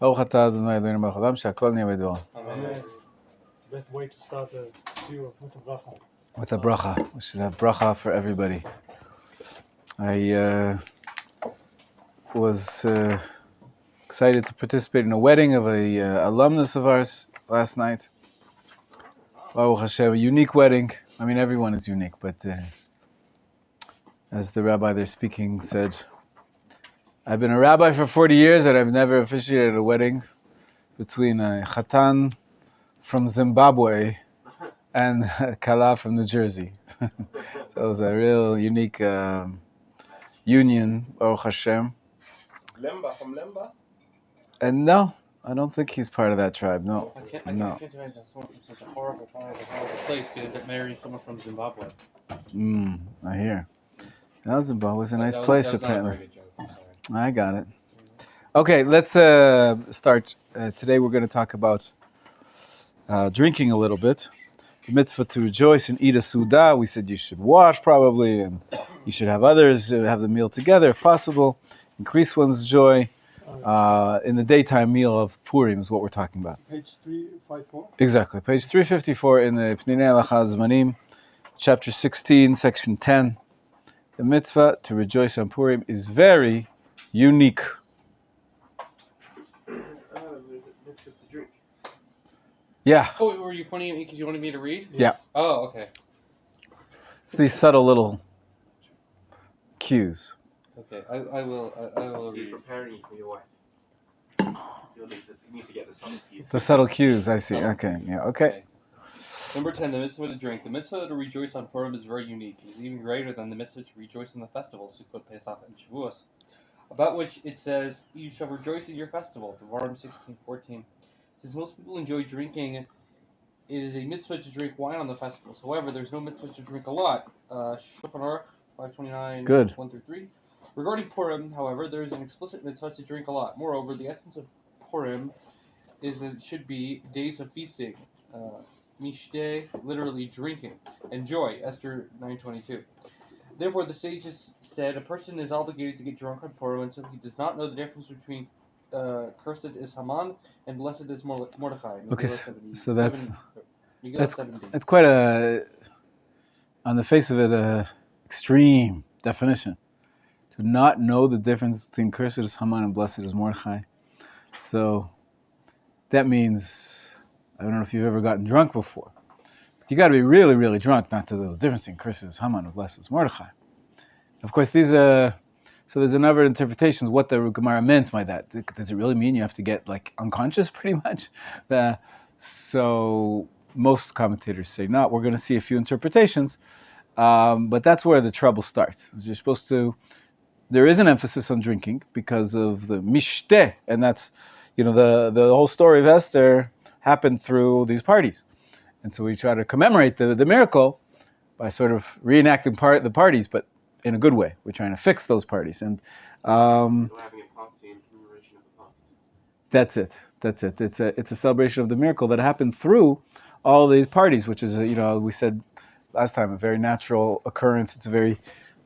ברוך אתה אדוני אלוהינו מלך העולם שהכל נהיה בדברו. Amen. It's the best way to start the shiur with a bracha. With a bracha. We should have bracha for everybody. I was excited to participate in a wedding of a alumnus of ours last night. Baruch Hashem, a unique wedding. I mean, everyone is unique, but as the rabbi there speaking said, I've been a rabbi for 40 years and I've never officiated a wedding between a chatan from Zimbabwe and Kala from New Jersey. So it was a real unique union, Baruch Hashem. Lemba from Lemba? And no, I don't think he's part of that tribe, no. I can't imagine someone from such a horrible place could get married someone from Zimbabwe. I hear. No, Zimbabwe was a nice That place, was apparently. Not a very good joke. I'm sorry. I got it. Okay, let's start. Today we're going to talk about drinking a little bit. The mitzvah to rejoice and eat a suda. We said you should wash probably, and you should have others have the meal together if possible. Increase one's joy. In the daytime meal of Purim is what we're talking about. Page 354. Exactly. Page 354 in the Pnei Halacha Zmanim, chapter 16, section 10. The mitzvah to rejoice on Purim is very unique. Mitzvah to drink. Yeah. Oh, were you pointing at me because you wanted me to read? Yeah. Oh, okay. It's these subtle little cues. Okay, I will He's read. preparing you for your wife. You need to get the subtle cues. The subtle cues, I see. Okay, yeah, okay. Number 10, the mitzvah to drink. The mitzvah to rejoice on Purim is very unique. It is even greater than the mitzvah to rejoice in the festivals, Sukkot, Pesach, and Shavuos, about which it says, "You shall rejoice in your festival." Devarim 16:14. Since most people enjoy drinking, it is a mitzvah to drink wine on the festivals. However, there's no mitzvah to drink a lot. Shulchan Aruch 529, Good. 1-3. Regarding Purim, however, there is an explicit mitzvah to drink a lot. Moreover, the essence of Purim is that it should be days of feasting. Mishteh, literally drinking, and joy, Esther 9:22. Therefore, the sages said a person is obligated to get drunk on Purim until he does not know the difference between cursed is Haman and blessed is Mordechai. Okay, so that's Megillah quite a, on the face of it, a extreme definition. To not know the difference between cursed is Haman and blessed is Mordechai. So that means, I don't know if you've ever gotten drunk before. But you got to be really, really drunk not to know the difference between cursed is Haman and blessed is Mordechai. Of course, these so there's another interpretations what the Gemara meant by that. Does it really mean you have to get like unconscious pretty much? So most commentators say not. We're going to see a few interpretations, but that's where the trouble starts. You're supposed to. There is an emphasis on drinking because of the mishteh, and that's, the whole story of Esther happened through these parties. And so we try to commemorate the miracle by sort of reenacting the parties, but in a good way. We're trying to fix those parties. And We're having a party in commemoration of the parties. That's it. It's a celebration of the miracle that happened through all these parties, which is, we said last time, a very natural occurrence. It's a very,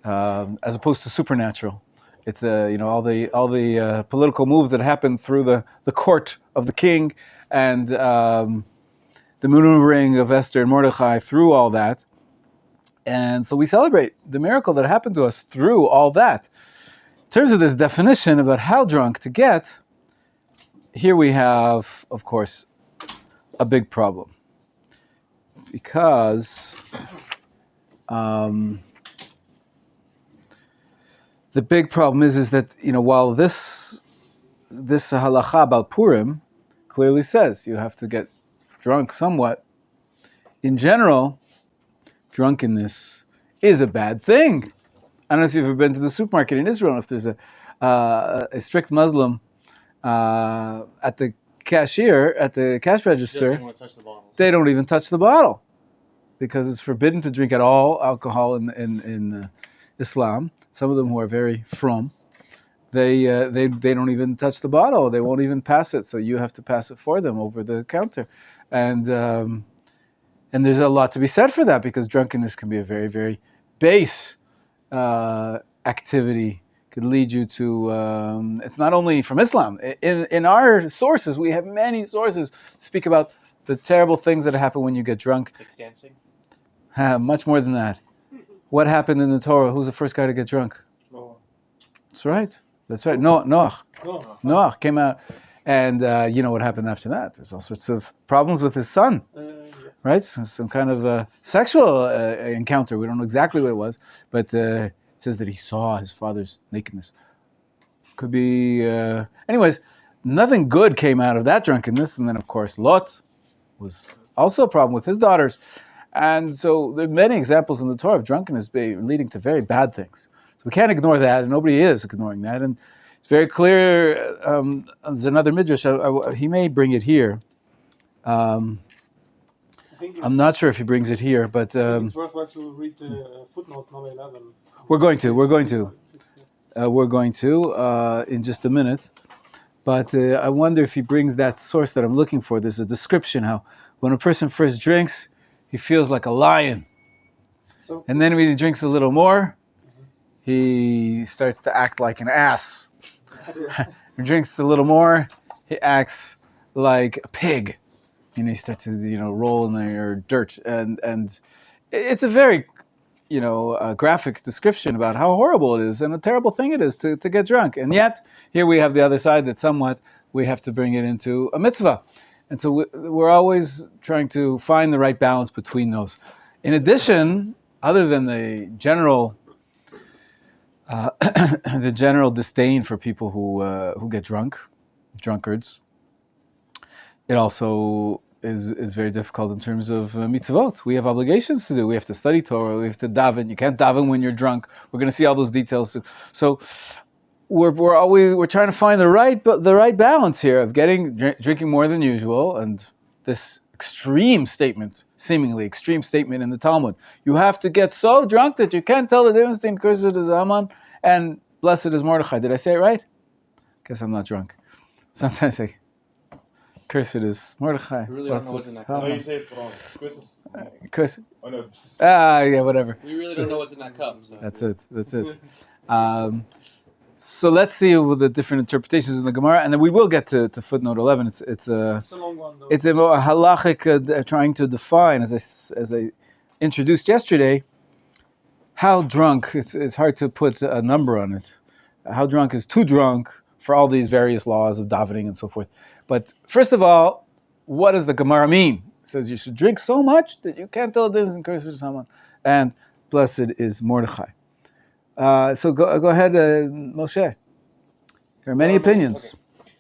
as opposed to supernatural. It's all the political moves that happened through the court of the king, and the maneuvering of Esther and Mordechai through all that. And so we celebrate the miracle that happened to us through all that. In terms of this definition about how drunk to get, here we have, of course, a big problem. Because the big problem is that, while this halacha about Purim clearly says you have to get drunk somewhat, in general, drunkenness is a bad thing. I don't know if you've ever been to the supermarket in Israel, if there's a strict Muslim at the cashier, at the cash register, they don't even touch the bottle because it's forbidden to drink at all alcohol in Islam. Some of them who are very frum, they don't even touch the bottle. They won't even pass it. So you have to pass it for them over the counter. And there's a lot to be said for that, because drunkenness can be a very, very base activity could lead you to. It's not only from Islam. In our sources, we have many sources to speak about the terrible things that happen when you get drunk. Like dancing? Much more than that. What happened in the Torah? Who's the first guy to get drunk? No. That's right. That's right. Noah. No. Noah came out. And you know what happened after that? There's all sorts of problems with his son. Right? So some kind of sexual encounter. We don't know exactly what it was. But it says that he saw his father's nakedness. Could be... anyways, nothing good came out of that drunkenness. And then, of course, Lot was also a problem with his daughters. And so there are many examples in the Torah of drunkenness leading to very bad things. So we can't ignore that, and nobody is ignoring that. And it's very clear. There's another midrash. He may bring it here. I'm not sure if he brings it here, but it's worthwhile to read the footnote number 11. We're going to in just a minute. But I wonder if he brings that source that I'm looking for. There's a description how when a person first drinks, he feels like a lion. And then when he drinks a little more, he starts to act like an ass. He drinks a little more, he acts like a pig. And he starts to, roll in the dirt. And it's a very, graphic description about how horrible it is and a terrible thing it is to get drunk. And yet, here we have the other side that somewhat we have to bring it into a mitzvah. And so we're always trying to find the right balance between those. In addition, other than the general disdain for people who get drunkards, it also is very difficult in terms of mitzvot. We have obligations to do. We have to study Torah. We have to daven. You can't daven when you're drunk. We're going to see all those details. So we're trying to find the right balance here of drinking more than usual, and this seemingly extreme statement in the Talmud. You have to get so drunk that you can't tell the difference between cursed is Haman and blessed is Mordechai. Did I say it right? Guess I'm not drunk. Sometimes I cursed is Mordechai. We really don't know what's in that cup. No, you say it wrong. Cursed. Oh, no. Yeah, whatever. We really don't know what's in that cup. So. That's it. So let's see with the different interpretations in the Gemara, and then we will get to footnote 11. It's a long one, though. It's a more halachic trying to define, as I introduced yesterday, how drunk. It's hard to put a number on it. How drunk is too drunk for all these various laws of davening and so forth. But first of all, what does the Gemara mean? It says you should drink so much that you can't tell the difference in cursed is Haman and blessed is Mordechai. So go ahead, Moshe. There are many opinions. Okay.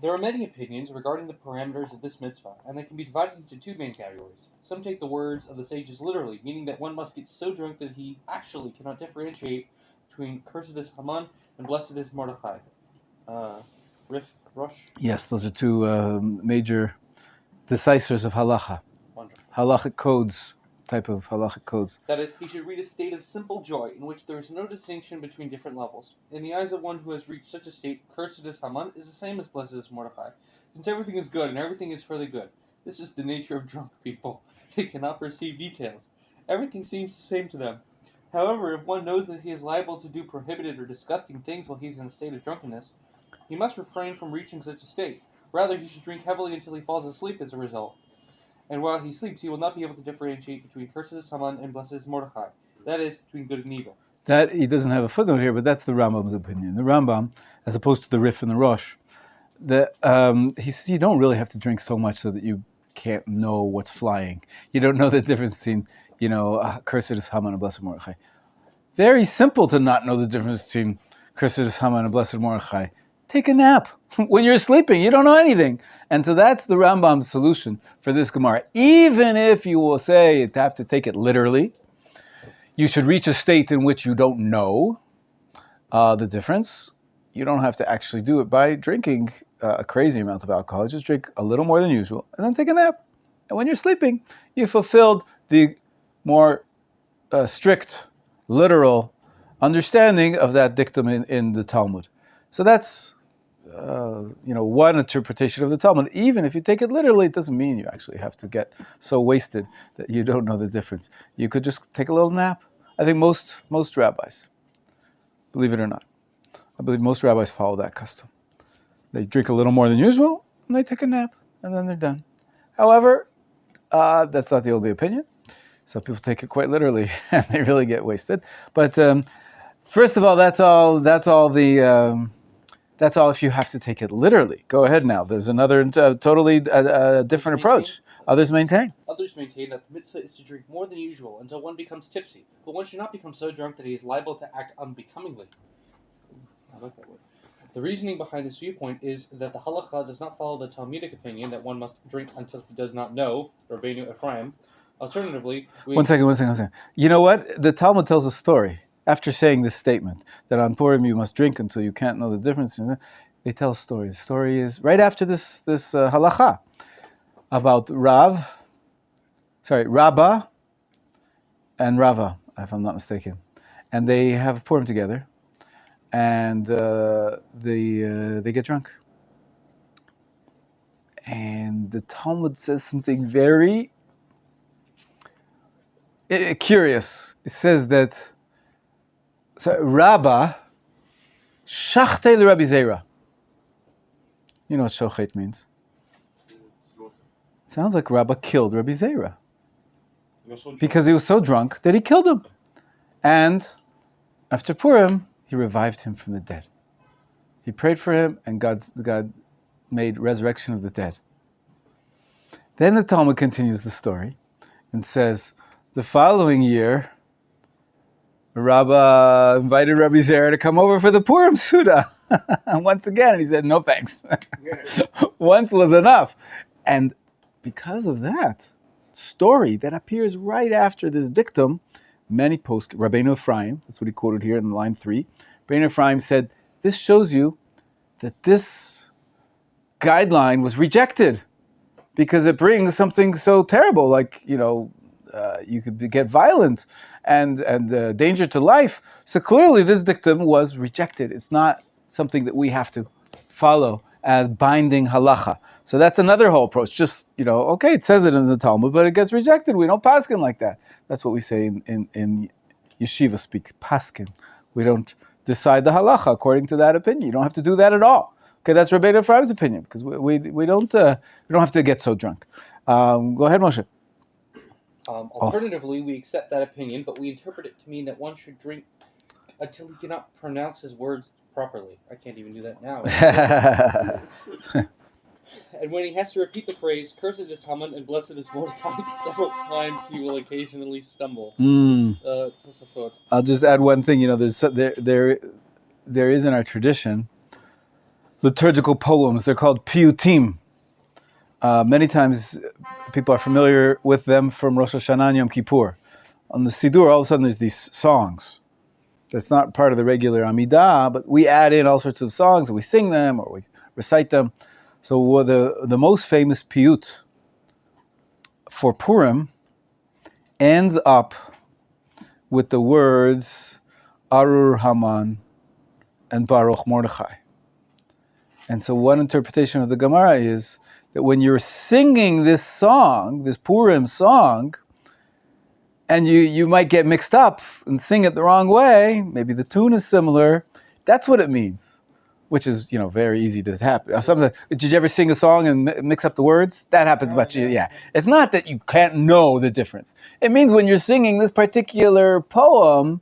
There are many opinions regarding the parameters of this mitzvah, and they can be divided into two main categories. Some take the words of the sages literally, meaning that one must get so drunk that he actually cannot differentiate between cursed is Haman and blessed is Mordechai. Rosh? Yes, those are two major decisors of halacha. Wonderful. Halachic codes. Type of halachic codes. That is, he should read a state of simple joy in which there is no distinction between different levels. In the eyes of one who has reached such a state, cursed is Haman is the same as blessed is Mordechai, since everything is good and everything is for the good. This is the nature of drunk people. They cannot perceive details. Everything seems the same to them. However, if one knows that he is liable to do prohibited or disgusting things while he is in a state of drunkenness, he must refrain from reaching such a state. Rather, he should drink heavily until he falls asleep as a result. And while he sleeps, he will not be able to differentiate between cursed is Haman and blessed is Mordechai. That is, between good and evil. That, he doesn't have a footnote here, but that's the Rambam's opinion. The Rambam, as opposed to the Rif and the Rosh, he says you don't really have to drink so much so that you can't know what's flying. You don't know the difference between, cursed is Haman and blessed Mordechai. Very simple to not know the difference between cursed is Haman and blessed Mordechai. Take a nap. When you're sleeping, you don't know anything. And so that's the Rambam's solution for this Gemara. Even if you will say you have to take it literally, you should reach a state in which you don't know the difference. You don't have to actually do it by drinking a crazy amount of alcohol. Just drink a little more than usual and then take a nap. And when you're sleeping, you fulfilled the more strict, literal understanding of that dictum in the Talmud. So that's one interpretation of the Talmud. Even if you take it literally, it doesn't mean you actually have to get so wasted that you don't know the difference. You could just take a little nap. I think most rabbis, believe it or not. I believe most rabbis follow that custom. They drink a little more than usual, and they take a nap, and then they're done. However, that's not the only opinion. Some people take it quite literally, and they really get wasted. But first of all, that's all if you have to take it literally. Go ahead now. There's another totally different approach. Others maintain that the mitzvah is to drink more than usual until one becomes tipsy, but one should not become so drunk that he is liable to act unbecomingly. I like that word. The reasoning behind this viewpoint is that the halacha does not follow the Talmudic opinion that one must drink until he does not know, Rabbeinu Ephraim. Alternatively, One second. You know what? The Talmud tells a story. After saying this statement, that on Purim you must drink until you can't know the difference, they tell a story. The story is right after this halacha about Rabba and Rava, if I'm not mistaken. And they have Purim together, and they get drunk. And the Talmud says something very curious. It says that Rabba shachtei Rabbi Zera. You know what shochet means? It sounds like Rabba killed Rabbi Zera because he was so drunk that he killed him. And after Purim, he revived him from the dead. He prayed for him, and God made resurrection of the dead. Then the Talmud continues the story and says, the following year, Rabba invited Rabbi Zera to come over for the Purim Suda. And once again, he said, no thanks. Once was enough. And because of that story that appears right after this dictum, many Rabbeinu Ephraim, that's what he quoted here in line 3, Rabbeinu Ephraim said, this shows you that this guideline was rejected because it brings something so terrible, like, you could get violent and danger to life. So clearly this dictum was rejected. It's not something that we have to follow as binding halacha. So that's another whole approach. Just, okay, it says it in the Talmud, but it gets rejected. We don't paskin like that. That's what we say in yeshiva speak, paskin. We don't decide the halacha according to that opinion. You don't have to do that at all. Okay, that's Rabbeinu Ephraim's opinion, because we don't have to get so drunk. Go ahead, Moshe. Alternatively, we accept that opinion, but we interpret it to mean that one should drink until he cannot pronounce his words properly. I can't even do that now. And when he has to repeat the phrase, cursed is Haman and blessed is Mordecai, several times he will occasionally stumble. I'll just add one thing. There is in our tradition liturgical poems. They're called piyutim. Many times people are familiar with them from Rosh Hashanah and Yom Kippur. On the Siddur, all of a sudden there's these songs. That's not part of the regular Amidah, but we add in all sorts of songs, and we sing them, or we recite them. So the most famous piyut for Purim ends up with the words Arur Haman and Baruch Mordechai. And so one interpretation of the Gemara is that when you're singing this song, this Purim song, and you might get mixed up and sing it the wrong way, maybe the tune is similar, that's what it means, which is, very easy to happen. Did you ever sing a song and mix up the words? That happens much, yeah. It's not that you can't know the difference. It means when you're singing this particular poem,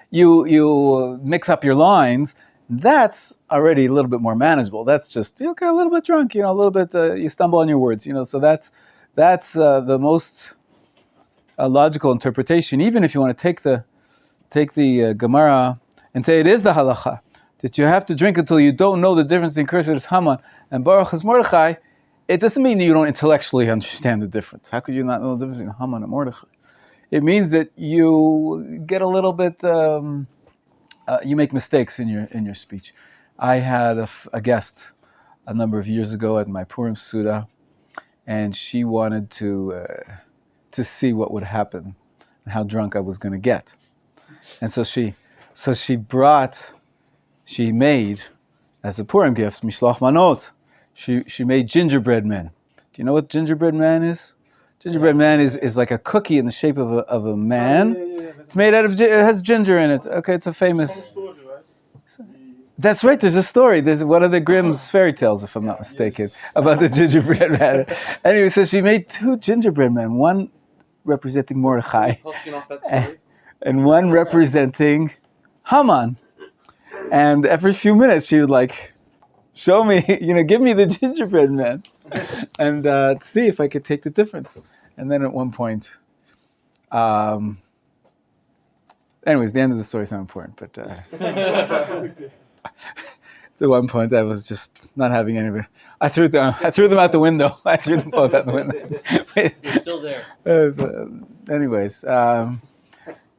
you mix up your lines. That's already a little bit more manageable. That's just, a little bit drunk, a little bit, you stumble on your words, so that's the most logical interpretation, even if you want to take the Gemara and say it is the halacha, that you have to drink until you don't know the difference between cursed is Haman and Baruch is Mordechai. It doesn't mean that you don't intellectually understand the difference. How could you not know the difference between Haman and Mordechai? It means that you get a little bit, you make mistakes in your speech. I had a guest a number of years ago at my Purim Suda, and she wanted to see what would happen and how drunk I was going to get. And so she made, as a Purim gift, mishloach manot. She made gingerbread men. Do you know what gingerbread man is? Gingerbread man is like a cookie in the shape of a man. It's made out of, it has ginger in it. Okay, it's a famous. That's right. There's a story. There's one of the Grimm's fairy tales, if I'm not mistaken, about the gingerbread man. Anyway, so she made 2 gingerbread men, one representing Mordechai Posting off that story. and one representing Haman. And every few minutes she would like, show me, give me the gingerbread man, and see if I could take the difference. And then at one point, anyways, the end of the story is not important, but at one point I was just not having any of it. I threw them out the window. I threw them both out the window. You're still there. Anyways,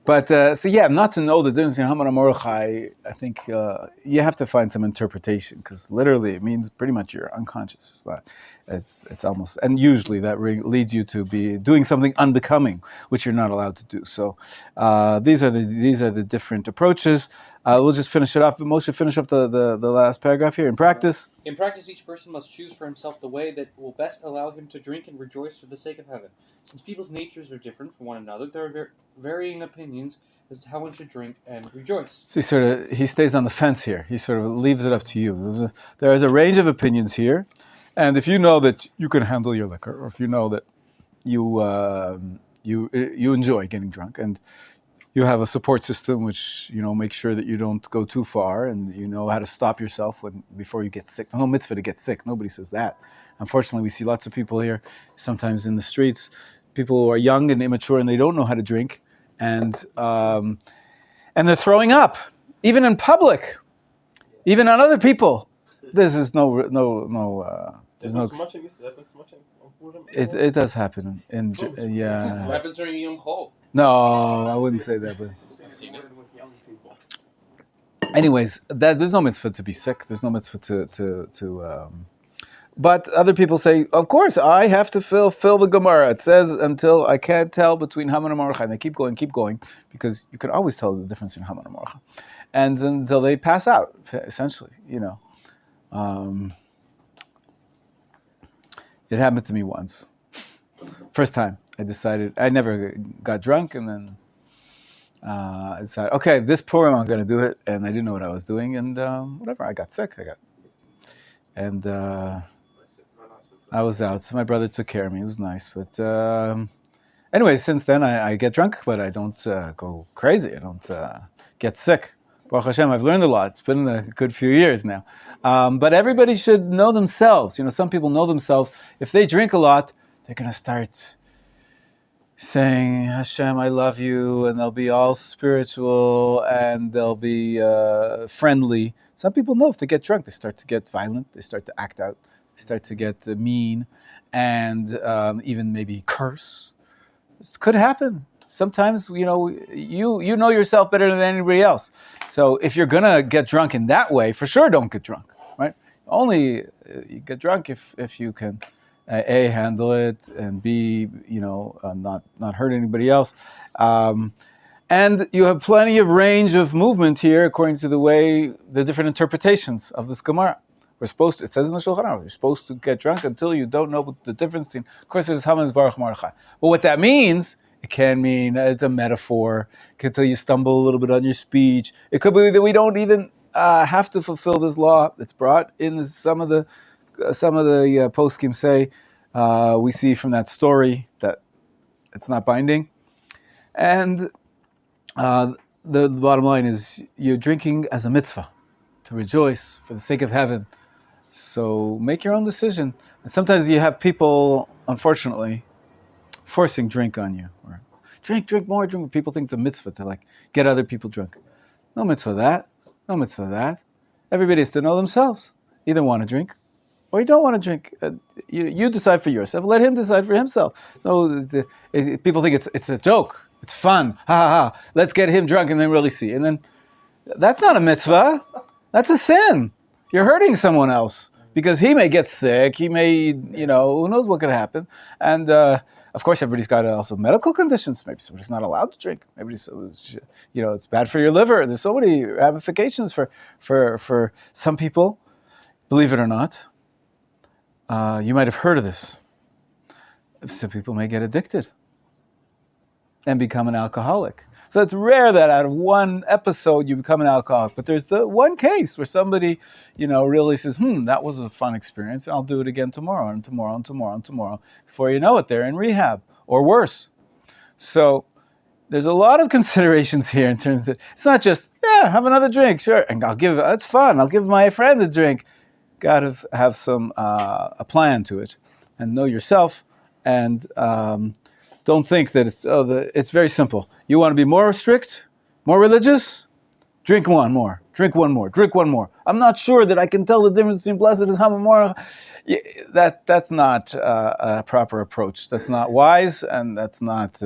but so yeah, not to know the difference in Haman and Mordechai, I think you have to find some interpretation, because literally it means pretty much you're unconscious. It's not. It's almost, and usually that leads you to be doing something unbecoming, which you're not allowed to do. So these are the different approaches. We'll just finish it off. Moshe, finish off the last paragraph here. In practice, each person must choose for himself the way that will best allow him to drink and rejoice for the sake of heaven. Since people's natures are different from one another, there are varying opinions as to how one should drink and rejoice. So he stays on the fence here. He sort of leaves it up to you. There is a range of opinions here, and if you know that you can handle your liquor, or if you know that you enjoy getting drunk, and you have a support system which makes sure that you don't go too far, and you know how to stop yourself before you get sick. No mitzvah to get sick. Nobody says that. Unfortunately, we see lots of people here, sometimes in the streets, people who are young and immature and they don't know how to drink, and they're throwing up, even in public, even on other people. This is no. It does happen in yeah. It happens during Yom Chol. No, I wouldn't say that, but I've seen it. anyways, there's no mitzvah to be sick. There's no mitzvah to but other people say, of course, I have to fill the Gemara. It says until I can't tell between Haman and Mordechai. And they keep going, because you can always tell the difference in Haman and Mordechai, and until they pass out, essentially, It happened to me once. First time, I never got drunk, and then I decided, okay, this Purim I'm going to do it, and I didn't know what I was doing, and whatever, I got sick. And I was out. My brother took care of me. It was nice, but anyway, since then I get drunk, but I don't go crazy. I don't get sick. Baruch Hashem, I've learned a lot. It's been a good few years now. But everybody should know themselves. Some people know themselves. If they drink a lot, they're going to start saying, Hashem, I love you, and they'll be all spiritual, and they'll be friendly. Some people know if they get drunk, they start to get violent, they start to act out, they start to get mean, and even maybe curse. This could happen. Sometimes, you know yourself better than anybody else. So if you're going to get drunk in that way, for sure don't get drunk, right? Only you get drunk if you can, A, handle it, and B, not hurt anybody else. And you have plenty of range of movement here according to the different interpretations of this Gemara. It says in the Shulchan Aruch, you're supposed to get drunk until you don't know the difference between, of course, there's Haman's Baruch Mordechai. But what that means, it can mean it's a metaphor. It can tell you stumble a little bit on your speech. It could be that we don't even have to fulfill this law that's brought in. Some of the poskim say, we see from that story that it's not binding. And the bottom line is you're drinking as a mitzvah, to rejoice for the sake of heaven. So make your own decision. And sometimes you have people, unfortunately, forcing drink on you. Or drink more. People think it's a mitzvah to get other people drunk. No mitzvah that. No mitzvah that. Everybody has to know themselves. You either want to drink or you don't want to drink. You decide for yourself. Let him decide for himself. So people think it's a joke. It's fun. Ha ha ha. Let's get him drunk and then really see. And then that's not a mitzvah. That's a sin. You're hurting someone else because he may get sick. He may, who knows what could happen. And of course, everybody's got also medical conditions. Maybe somebody's not allowed to drink. Maybe it's bad for your liver. There's so many ramifications for some people. Believe it or not, you might have heard of this. Some people may get addicted and become an alcoholic. So it's rare that out of one episode you become an alcoholic. But there's the one case where somebody, really says, that was a fun experience. I'll do it again tomorrow and tomorrow and tomorrow and tomorrow. Before you know it, they're in rehab or worse. So there's a lot of considerations here in terms of, it's not just, have another drink, sure. And that's fun. I'll give my friend a drink. Got to have some, a plan to it and know yourself. And don't think that it's very simple. You want to be more strict, more religious? Drink one more, drink one more, drink one more. I'm not sure that I can tell the difference between blessed and hamamor. That's not a proper approach. That's not wise, and that's not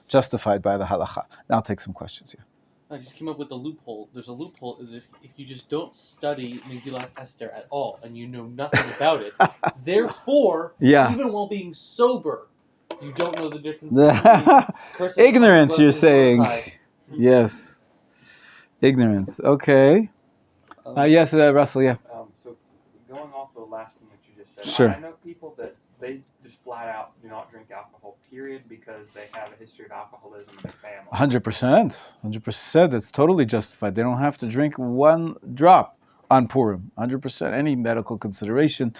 justified by the halakha. Now I'll take some questions here. I just came up with a loophole. There's a loophole is if you just don't study Megillat Esther at all and you know nothing about it, therefore, even while being sober, you don't know the difference between ignorance, you're saying. Yes. Ignorance. Okay. Yes, Russell, yeah. So going off the last thing that you just said, sure. I know people that they just flat out do not drink alcohol, period, because they have a history of alcoholism in their family. 100%. 100%. That's totally justified. They don't have to drink one drop on Purim. 100%. Any medical consideration.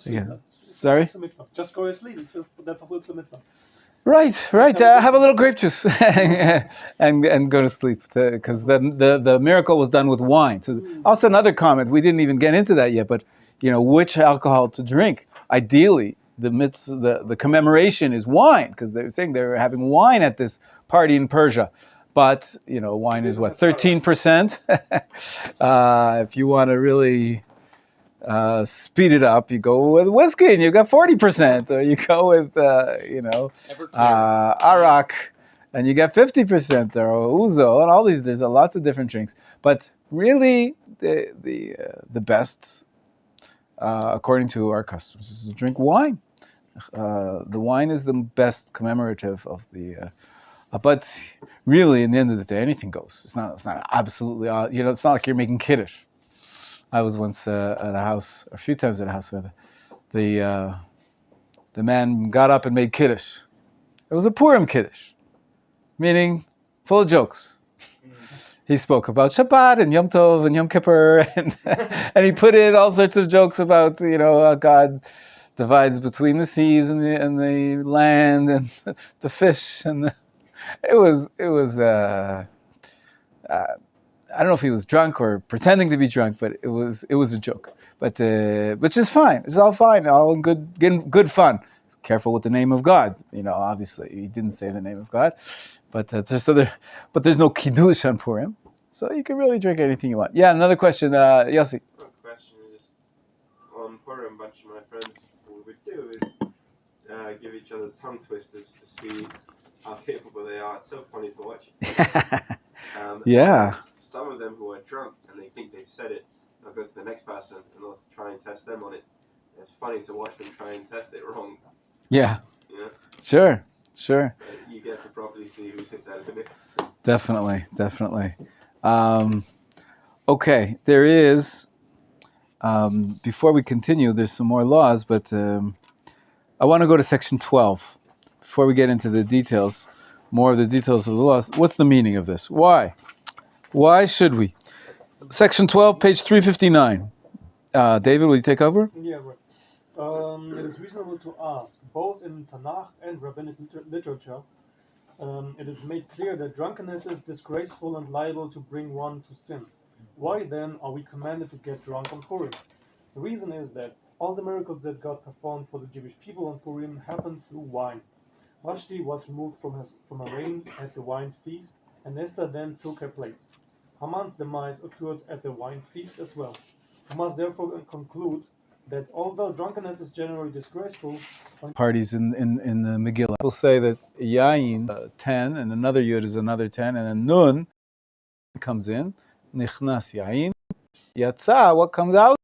Yeah. Sorry? Just go to sleep. That fulfills the mitzvah. Right. Have a little grape juice and go to sleep, because the miracle was done with wine. So also another comment, we didn't even get into that yet, but which alcohol to drink. Ideally, the commemoration is wine, because they were saying they were having wine at this party in Persia. But wine is what, 13%. If you want to really speed it up, you go with whiskey and you got 40%, or you go with arak and you get 50%, or ouzo, and all these. There's lots of different drinks, but really the best, according to our customs, is to drink wine. The wine is the best commemorative of the. But really, in the end of the day, anything goes. It's not absolutely. It's not like you're making kiddush. I was once at a house, a few times at a house where the man got up and made kiddush. It was a Purim kiddush, meaning full of jokes. He spoke about Shabbat and Yom Tov and Yom Kippur, and he put in all sorts of jokes about how God divides between the seas and the land and the fish, and it was. I don't know if he was drunk or pretending to be drunk, but it was a joke. But which is fine. It's all fine. All in good fun. Careful with the name of God. Obviously he didn't say the name of God, but there's no kiddush on Purim, so you can really drink anything you want. Yeah, another question, Yossi. One question is on Purim. A bunch of my friends, what we would do is give each other tongue twisters to see how capable they are. It's so funny to watch. Yeah. Some of them who are drunk and they think they've said it, they'll go to the next person and they'll try and test them on it. It's funny to watch them try and test it wrong. Yeah. Sure. You get to properly see who's hit that limit. Definitely. Okay, there is, before we continue, there's some more laws, but I want to go to section 12. Before we get into the details, more of the details of the laws, what's the meaning of this? Why should we? Section 12, page 359. David, will you take over? Yeah, right. It is reasonable to ask, both in Tanakh and rabbinic literature, it is made clear that drunkenness is disgraceful and liable to bring one to sin. Why then are we commanded to get drunk on Purim? The reason is that all the miracles that God performed for the Jewish people on Purim happened through wine. Vashti was removed from her reign at the wine feast, and Esther then took her place. Haman's demise occurred at the wine feast as well. We must therefore conclude that although drunkenness is generally disgraceful, parties in the Megillah, we'll say that Yain 10 and another Yud is another 10, and then Nun comes in, Nichnas Yain, Yatsa, what comes out?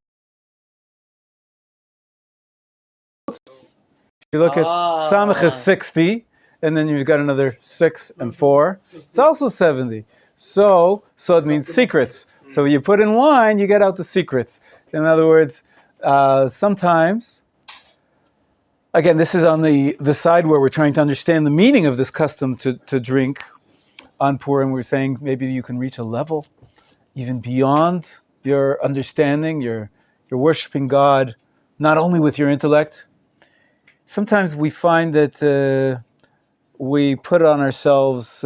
If you look at Samach is 60, and then you've got another 6 and 4, it's also 70. So it means secrets. So you put in wine, you get out the secrets. In other words, sometimes, again, this is on the side where we're trying to understand the meaning of this custom to drink on Purim. We're saying maybe you can reach a level even beyond your understanding. You're worshiping God not only with your intellect. Sometimes we find that we put on ourselves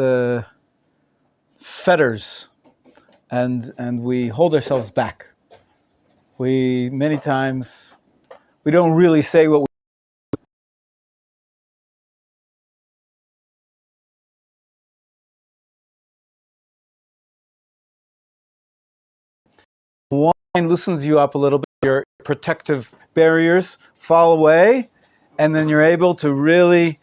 fetters and we hold ourselves back. Many times we don't really say what wine loosens you up a little bit. Your protective barriers fall away, and then you're able to really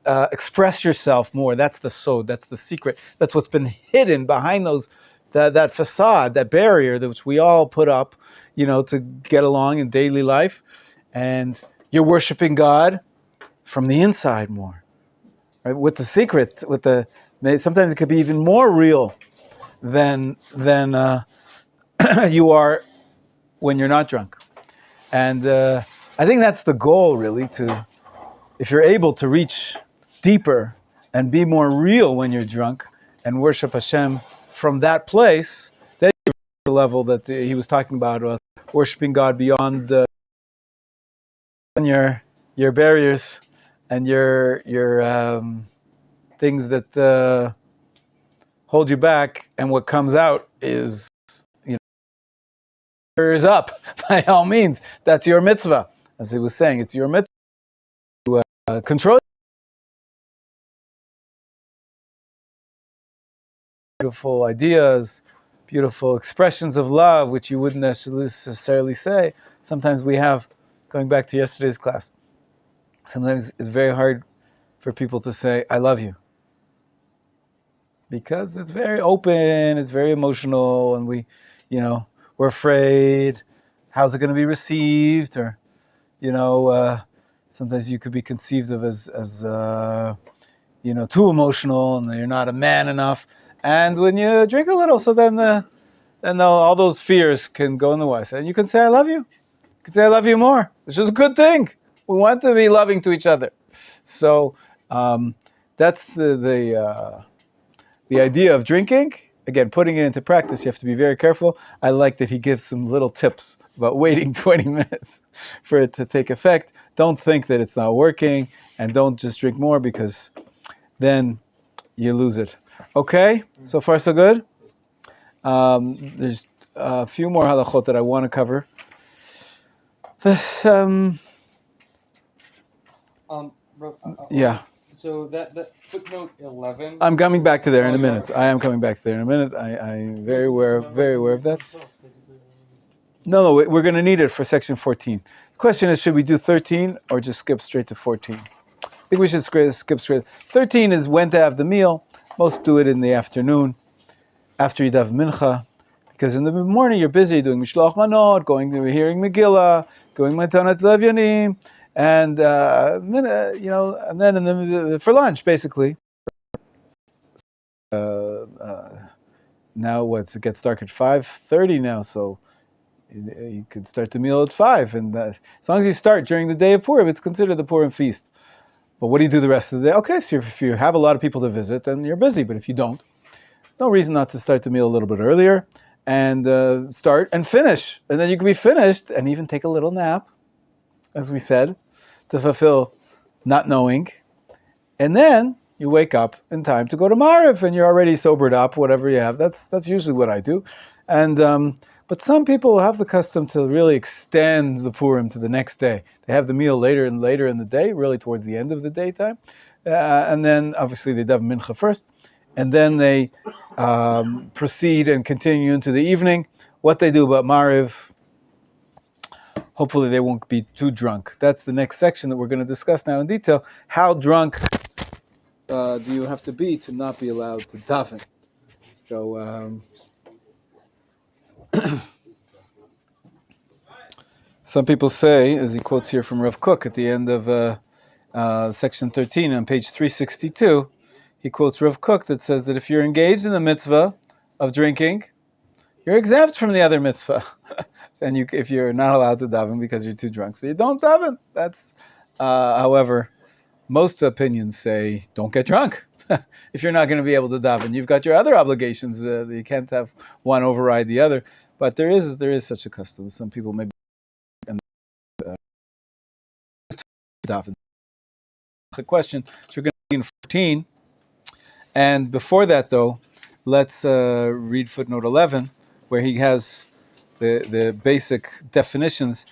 express yourself more. That's the sod. That's the secret. That's what's been hidden behind that facade, that barrier that which we all put up, to get along in daily life. And you're worshiping God from the inside more, right? With the secret, sometimes it could be even more real than you are when you're not drunk. And I think that's the goal, really, if you're able to reach deeper and be more real when you're drunk and worship Hashem from that place, then you reach the level that he was talking about, worshiping God beyond your barriers and your things that hold you back, and what comes out is is up by all means. That's your mitzvah, as he was saying. It's your mitzvah to control beautiful ideas, beautiful expressions of love, which you wouldn't necessarily say. Sometimes we have, going back to yesterday's class, sometimes it's very hard for people to say, I love you. Because it's very open, it's very emotional, and we're afraid, how's it going to be received? Or, sometimes you could be conceived of as too emotional, and you're not a man enough. And when you drink a little, so then all those fears can go in the wash. And you can say, I love you. You can say, I love you more. Which is a good thing. We want to be loving to each other. So that's the idea of drinking. Again, putting it into practice, you have to be very careful. I like that he gives some little tips about waiting 20 minutes for it to take effect. Don't think that it's not working, and don't just drink more, because then you lose it. Okay, so far so good. There's a few more halachot that I want to cover. This, yeah. So that footnote 11. I'm coming back to there in a minute. I am coming back to there in a minute. I'm very aware of that. No, we're going to need it for section 14. The question is, should we do 13 or just skip straight to 14? I think we should skip straight. 13 is when to have the meal. Most do it in the afternoon, after you daven mincha, because in the morning you're busy doing mishloach manot, hearing Megillah, going matanat levyanim, and and then for lunch, basically. Now it gets dark at 5:30 now, so you could start the meal at 5, and as long as you start during the day of Purim, it's considered the Purim feast. But what do you do the rest of the day? Okay, so if you have a lot of people to visit, then you're busy. But if you don't, there's no reason not to start the meal a little bit earlier and start and finish. And then you can be finished and even take a little nap, as we said, to fulfill not knowing. And then you wake up in time to go to Mariv, and you're already sobered up, whatever you have. That's usually what I do. And but some people have the custom to really extend the Purim to the next day. They have the meal later and later in the day, really towards the end of the daytime. And then obviously they daven mincha first. And then they proceed and continue into the evening. What they do about Mariv, hopefully they won't be too drunk. That's the next section that we're going to discuss now in detail. How drunk do you have to be to not be allowed to daven? So some people say, as he quotes here from Rav Kook at the end of section 13 on page 362, he quotes Rav Kook that says that if you're engaged in the mitzvah of drinking, you're exempt from the other mitzvah. And if you're not allowed to daven because you're too drunk, so you don't daven. That's, however, most opinions say don't get drunk. if you're not going to be able to daven. You've got your other obligations. You can't have one override the other. But there is such a custom. Some people maybe daven. The question, so we're going to be in 14. And before that, though, let's read footnote 11, where he has the basic definitions.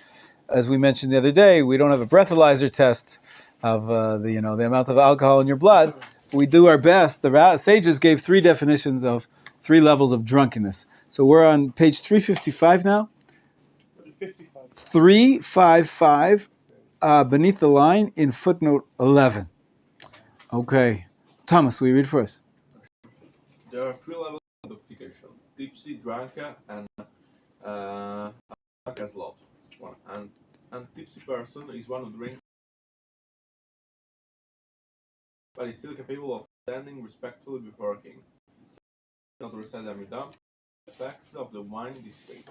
As we mentioned the other day, we don't have a breathalyzer test of the amount of alcohol in your blood. We do our best. The sages gave 3 definitions of 3 levels of drunkenness. So we're on page 355 now. 355, beneath the line in footnote 11. Okay. Thomas, will you read for us? There are 3 levels of intoxication: tipsy, drunk, and drunk as lot. And tipsy person is one who drinks but is still capable of standing respectfully before a king. Not to recite Amidah, the effects of the wine dissipate.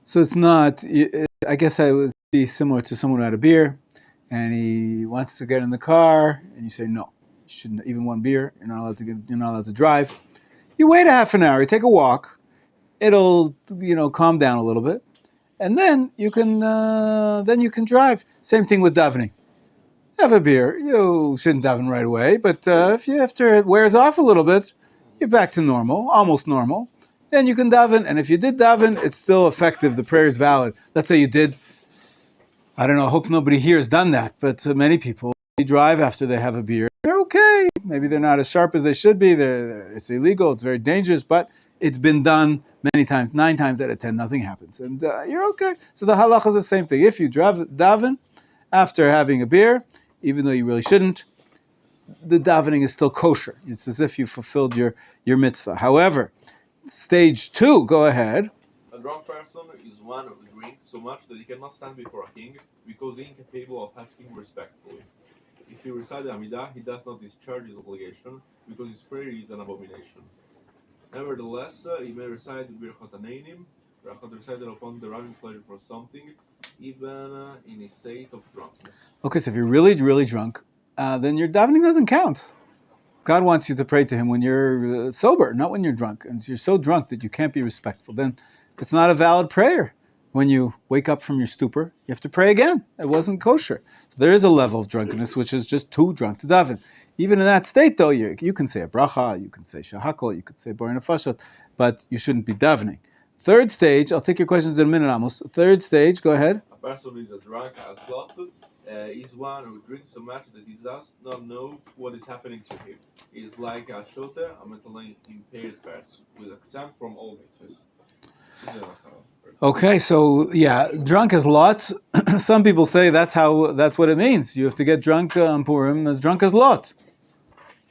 So it's not, I guess I would be similar to someone who had a beer and he wants to get in the car and you say, no, you shouldn't, even one beer, you're not allowed to drive. You wait a half an hour, you take a walk, it'll, calm down a little bit. And then you can drive. Same thing with davening. Have a beer. You shouldn't daven right away, but if after it wears off a little bit, you're back to normal, almost normal. Then you can daven, and if you did daven, it's still effective. The prayer is valid. Let's say you did. I don't know. I hope nobody here has done that, but many people drive after they have a beer. They're okay. Maybe they're not as sharp as they should be. It's illegal. It's very dangerous, but it's been done many times. 9 times out of 10, nothing happens, and you're okay. So the halacha is the same thing. If you daven after having a beer, even though you really shouldn't, the davening is still kosher. It's as if you fulfilled your mitzvah. However, stage 2, go ahead. A drunk person is one who drinks so much that he cannot stand before a king because he is incapable of acting respectfully. If he recites the Amidah, he does not discharge his obligation because his prayer is an abomination. Nevertheless, he may recite Birchot Haneinim, Birchot recited upon deriving pleasure for something, even in a state of drunkenness. Okay, so if you're really, really drunk, then your davening doesn't count. God wants you to pray to Him when you're sober, not when you're drunk. And if you're so drunk that you can't be respectful, then it's not a valid prayer. When you wake up from your stupor, you have to pray again. It wasn't kosher. So there is a level of drunkenness which is just too drunk to daven. Even in that state, though, you can say a bracha, you can say shahakol, you can say borei nefashot, but you shouldn't be davening. Third stage, I'll take your questions in a minute, Amos. Third stage, go ahead. A person who is a drunk as lot is one who drinks so much that he does not know what is happening to him. He is like a shoter, a mentally impaired person, who is exempt from all mitzvahs. Okay, so yeah, drunk as Lot. Some people say that's what it means. You have to get drunk on Purim as drunk as Lot,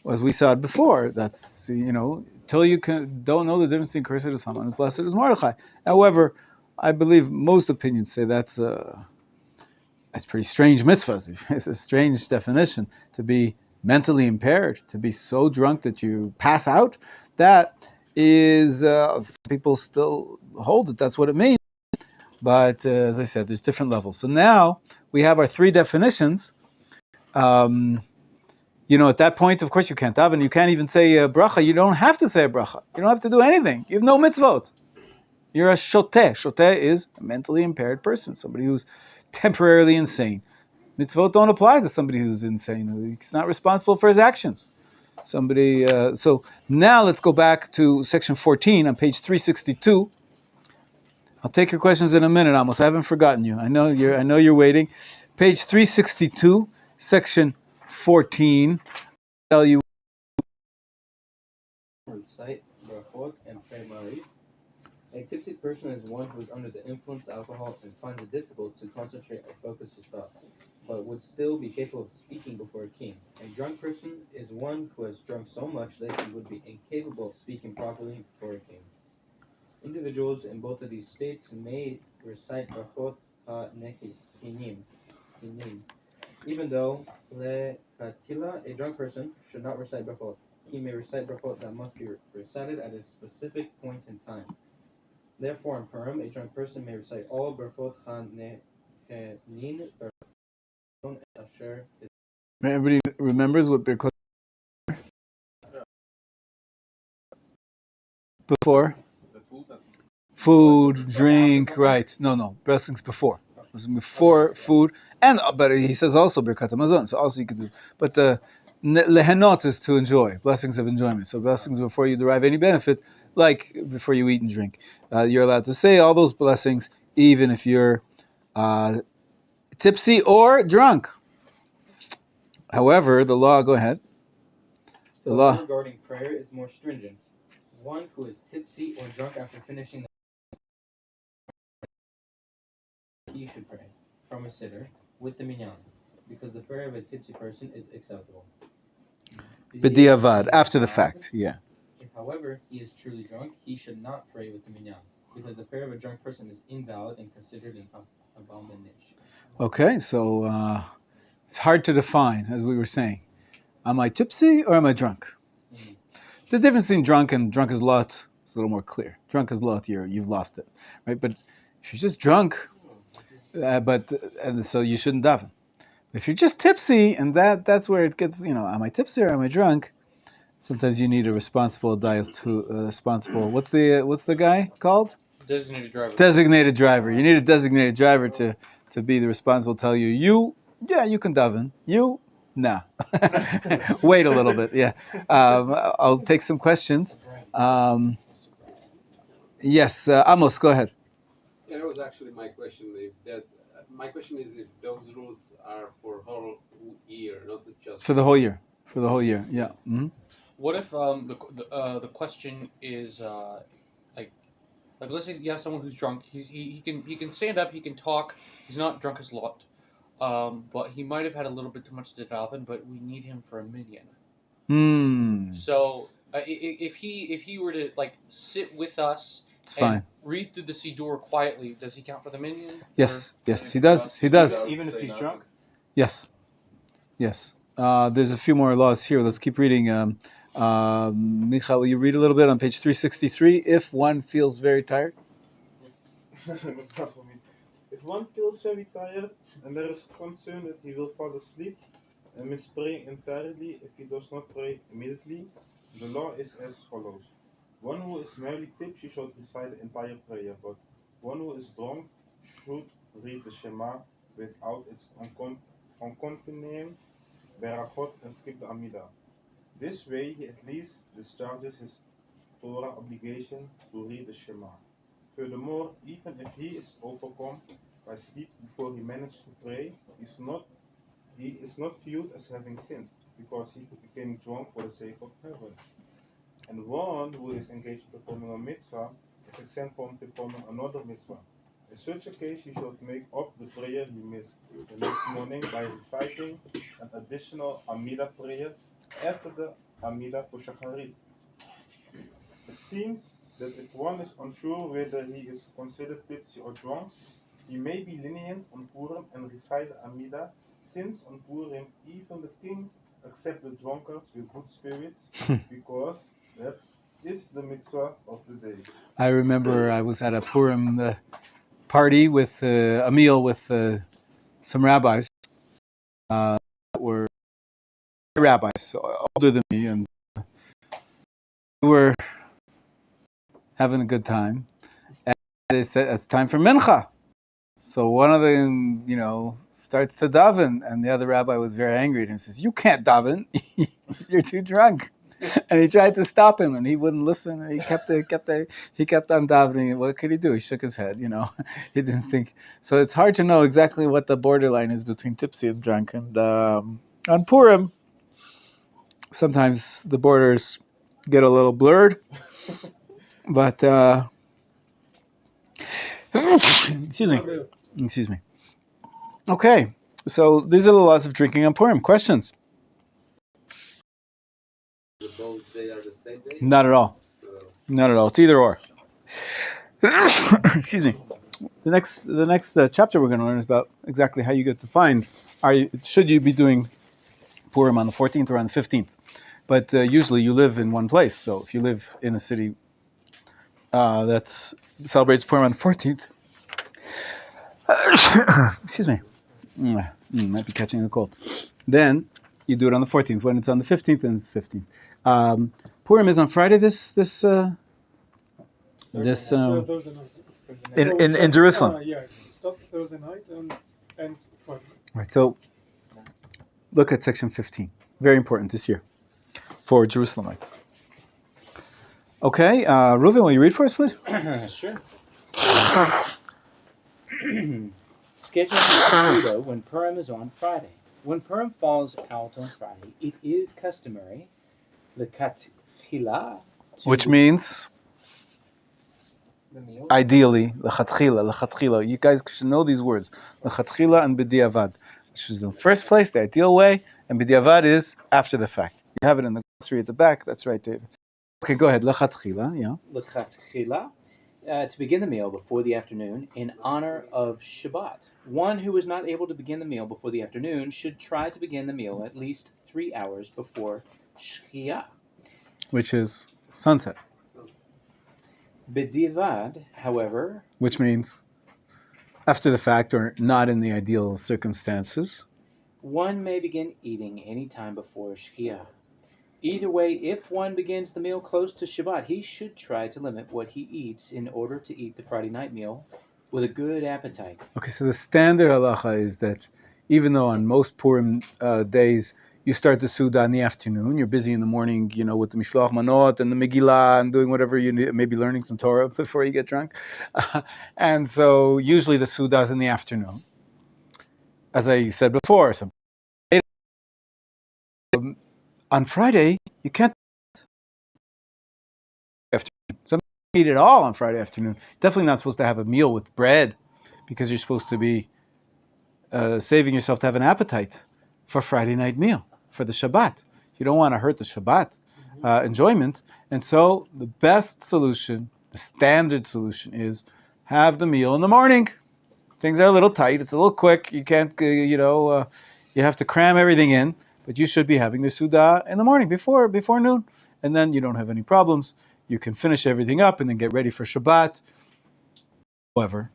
as we saw it before. That's till you don't know the difference between cursed is Haman and blessed is Mordechai. However, I believe most opinions say that's pretty strange mitzvah. It's a strange definition to be mentally impaired, to be so drunk that you pass out. That is, people still hold it. That's what it means. But as I said, there's different levels. So now we have our 3 definitions. At that point, of course, you can't daven. You can't even say a bracha. You don't have to say a bracha. You don't have to do anything. You have no mitzvot. You're a shoteh. Shoteh is a mentally impaired person, somebody who's temporarily insane. Mitzvot don't apply to somebody who's insane. He's not responsible for his actions. So now let's go back to section 14 on page 362. I'll take your questions in a minute, Amos. I haven't forgotten you. I know you're waiting. Page 362, section 14. Tell you. Recite brachot and pray Maariv. A tipsy person is one who is under the influence of alcohol and finds it difficult to concentrate or focus his thoughts, but would still be capable of speaking before a king. A drunk person is one who has drunk so much that he would be incapable of speaking properly before a king. Individuals in both of these states may recite brachot ha-nehinim, even though lekatila, a drunk person, should not recite brachot. He may recite brachot that must be recited at a specific point in time. Therefore, in Purim, a drunk person may recite all brachot ha-nehenin and Asher is Everybody remembers what Birkot before? The food and Food, drink, right? No, blessings before. It was before food, and but he says also Birkat Hamazon, so also you could do. But the lehenot is to enjoy, blessings of enjoyment. So blessings before you derive any benefit, like before you eat and drink. You're allowed to say all those blessings, even if you're tipsy or drunk. However, the law. Go ahead. The the law. law regarding prayer is more stringent. One who is tipsy or drunk after finishing he should pray from a sitter with the minyan, because the prayer of a tipsy person is acceptable. B'diavad, after the fact. Yeah. If, however, he is truly drunk, he should not pray with the minyan, because the prayer of a drunk person is invalid and considered an abomination. Okay, so it's hard to define, as we were saying. Am I tipsy or am I drunk? The difference between drunk and drunk is lot is a little more clear. Drunk is lot, you've lost it, right? But if you're just drunk, and so you shouldn't daven. If you're just tipsy, and that's where it gets, am I tipsy or am I drunk? Sometimes you need a responsible responsible. What's the guy called? Designated driver. Designated driver. You need a designated driver to be the responsible. Tell you, you can daven. You, nah. Wait a little bit. Yeah. I'll take some questions. Yes, Amos, go ahead. Yeah, that was actually my question. My question is if those rules are for whole year, not just For the whole year. For the whole year. Yeah. Mm-hmm. What if the question is like let's say you have someone who's drunk. He can stand up. He can talk. He's not drunk as lot, but he might have had a little bit too much to daven. But we need him for a minyan. So if he were to sit with us it's and fine. read through the Siddur quietly, does he count for the minyan? Yes, he does. He does. Even if he's drunk? Yes. There's a few more laws here. Let's keep reading. Micha, will you read a little bit on page 363? If one feels very tired. If one feels very tired and there is concern that he will fall asleep and miss praying entirely if he does not pray immediately, the law is as follows. One who is merely tipsy should recite the entire prayer, but one who is drunk should read the Shema without its accompanying berachot and skip the Amidah. This way he at least discharges his Torah obligation to read the Shema. Furthermore, even if he is overcome by sleep before he managed to pray, he is not viewed as having sinned, because he became drunk for the sake of heaven. And one who is engaged in performing a mitzvah is exempt from performing another mitzvah. In such a case, he should make up the prayer he missed the next morning by reciting an additional Amidah prayer after the Amidah for Shacharit. It seems that if one is unsure whether he is considered tipsy or drunk, he may be lenient on Purim and recite the Amidah, since on Purim even the king accepts the drunkards with good spirits, because that is the mitzvah of the day. I remember I was at a Purim party with a meal with some rabbis that were rabbis, older than me, and we were having a good time. And they said, it's time for mincha. So one of them, starts to daven, and the other rabbi was very angry at him. He says, "You can't daven. You're too drunk." And he tried to stop him, and he wouldn't listen. He kept on davening. What could he do? He shook his head. He didn't think. So it's hard to know exactly what the borderline is between tipsy and drunk. And on Purim, sometimes the borders get a little blurred. But excuse me. Okay, so these are the laws of drinking on Purim. Questions? both they are the same day? Not at all. Not at all. It's either or. Excuse me. The next chapter we're going to learn is about exactly how you get to find. Should you be doing Purim on the 14th or on the 15th? But usually you live in one place. So if you live in a city that celebrates Purim on the 14th, excuse me. Might be catching a cold. Then you do it on the 14th. When it's on the 15th, then it's 15th. Purim is on Friday. This So Thursday night. in Jerusalem. Yeah, it starts Thursday night and ends Friday night. Right. So look at section 15. Very important this year for Jerusalemites. Okay, Reuven, will you read for us, please? Sure. Scheduling Yehuda when Purim is on Friday. When Purim falls out on Friday, it is customary, l'katchila, Which means, the meal. ideally, l'chatchila. You guys should know these words. L'chatchila and b'diavad, which is in the first place, the ideal way, and b'diavad is after the fact. You have it in the glossary at the back. That's right, David. Okay, go ahead. L'chatchila, yeah. L'katchila, to begin the meal before the afternoon in honor of Shabbat. One who is not able to begin the meal before the afternoon should try to begin the meal at least 3 hours before Shkia. Which is sunset. B'diavad, however, Which means after the fact or not in the ideal circumstances. one may begin eating any time before Shkia. Either way, if one begins the meal close to Shabbat, he should try to limit what he eats in order to eat the Friday night meal with a good appetite. Okay, so the standard halacha is that even though on most Purim days you start the Suda in the afternoon, you're busy in the morning, with the Mishloach Manot and the Megillah and doing whatever you need, maybe learning some Torah before you get drunk. And so usually the Suda is in the afternoon. As I said before, on Friday, you can't afternoon. Some eat it all on Friday afternoon. Definitely not supposed to have a meal with bread because you're supposed to be saving yourself to have an appetite for Friday night meal, for the Shabbat. You don't want to hurt the Shabbat enjoyment. And so the best solution, the standard solution is have the meal in the morning. Things are a little tight. It's a little quick. You can't, you have to cram everything in. But you should be having the Suda in the morning before noon. And then you don't have any problems. You can finish everything up and then get ready for Shabbat. However,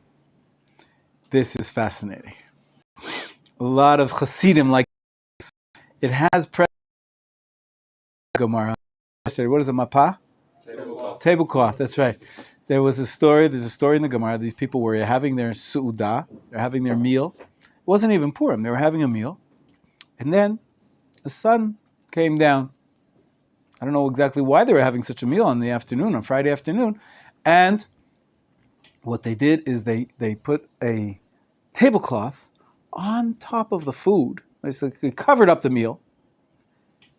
this is fascinating. A lot of Hasidim like this. It has Gemara. What is a mapa? Tablecloth, that's right. There's a story in the Gemara. These people were having their Su'udah, they're having their meal. It wasn't even Purim, they were having a meal. And then the sun came down. I don't know exactly why they were having such a meal on Friday afternoon. And what they did is they put a tablecloth on top of the food. They covered up the meal,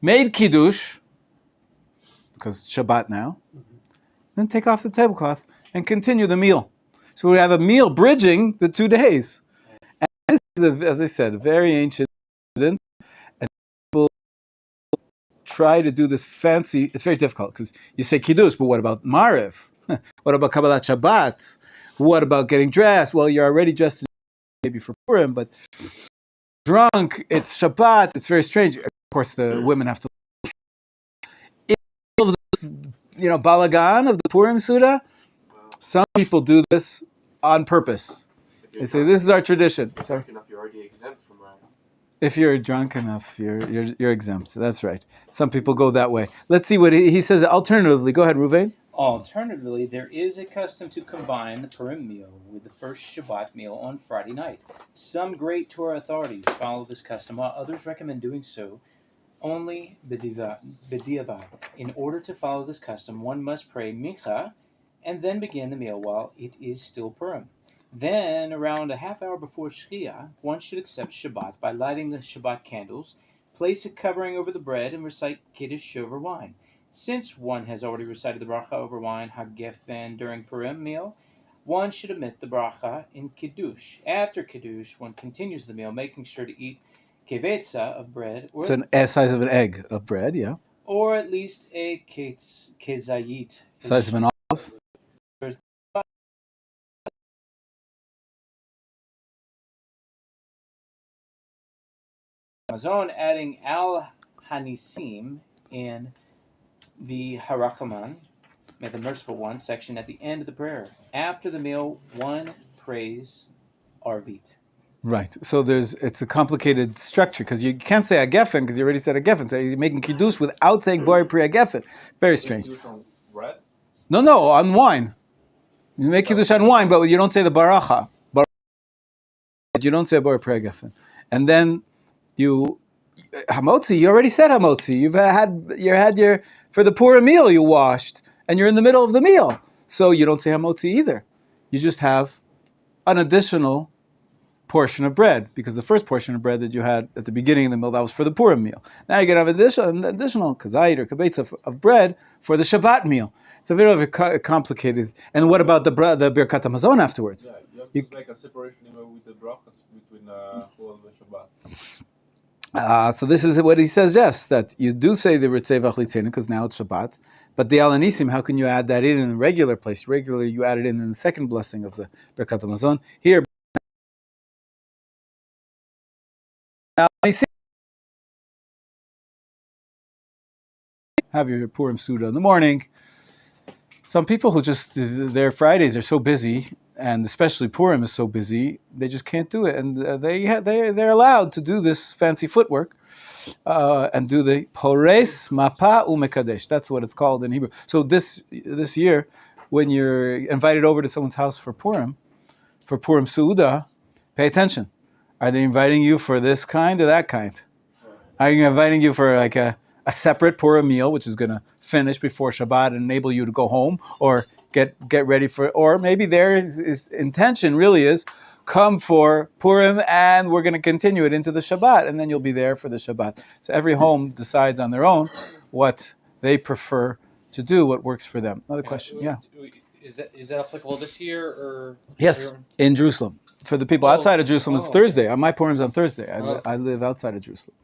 made kiddush, because it's Shabbat now, then take off the tablecloth and continue the meal. So we have a meal bridging the 2 days. And this is, as I said, a very ancient incident. And people try to do this fancy, it's very difficult because you say kiddush, but what about Maariv? What about Kabbalat Shabbat? What about getting dressed? Well, you're already dressed maybe for Purim, but drunk, it's Shabbat, it's very strange. Of course, the women have to. All of this, balagan of the Purim Suda, some people do this on purpose. They say, this is our tradition. Sorry. You're already exempt from that. If you're drunk enough, you're exempt. That's right. Some people go that way. Let's see what he says. Alternatively, go ahead, Reuven. Alternatively, there is a custom to combine the Purim meal with the first Shabbat meal on Friday night. Some great Torah authorities follow this custom, while others recommend doing so only b'diavad. In order to follow this custom, one must pray mincha and then begin the meal while it is still Purim. Then, around a half hour before Shkia, one should accept Shabbat by lighting the Shabbat candles, place a covering over the bread, and recite Kiddush over wine. Since one has already recited the bracha over wine, hagefen, during Purim meal, one should omit the bracha in Kiddush. After Kiddush, one continues the meal, making sure to eat kevetza of bread. It's a size of an egg of bread, yeah. Or at least a kezayit. Size of an olive. Machon, adding al-hanisim in the Harachaman, may the merciful one, section at the end of the prayer. After the meal, one prays Arvit. Right. So it's a complicated structure because you can't say a geffen because you already said a geffen. So you're making kiddush without saying bori pri a geffen. Very strange. Kiddush on bread? No, on wine. You make kiddush on wine, but you don't say the baracha. You don't say bori pri a geffen. And then you hamotzi. You already said hamotzi. You had your for the Purim meal you washed, and you're in the middle of the meal, so you don't say hamotzi either. You just have an additional portion of bread, because the first portion of bread that you had at the beginning of the meal, that was for the Purim meal. Now you're going to have an additional kazayit or kabetz of bread for the Shabbat meal. It's a bit of a complicated. And what about the Birkat HaMazon afterwards? Yeah, you have to make a separation even with the brachas between Chol and Shabbat. So this is what he says, yes, that you do say the Ritzei V'Achlitzenu, because now it's Shabbat. But the Alanisim, how can you add that in a regular place? Regularly you add it in the second blessing of the Birkat HaMazon. Here, have your Purim Suda in the morning. Some people who just, their Fridays are so busy, and especially Purim is so busy, they just can't do it. And they're allowed to do this fancy footwork and do the Pores Mapa Umekadesh. That's what it's called in Hebrew. So this year, when you're invited over to someone's house for Purim Suda, pay attention. Are they inviting you for this kind or that kind? Are you inviting you for like a separate Purim meal, which is going to finish before Shabbat and enable you to go home or get ready for, or maybe their intention really is come for Purim and we're going to continue it into the Shabbat, and then you'll be there for the Shabbat. So every home decides on their own what they prefer to do, what works for them. Another question, yeah. Is that applicable this year or? Yes, in Jerusalem. For the people outside of Jerusalem, it's Thursday. My Purim's on Thursday. I live outside of Jerusalem.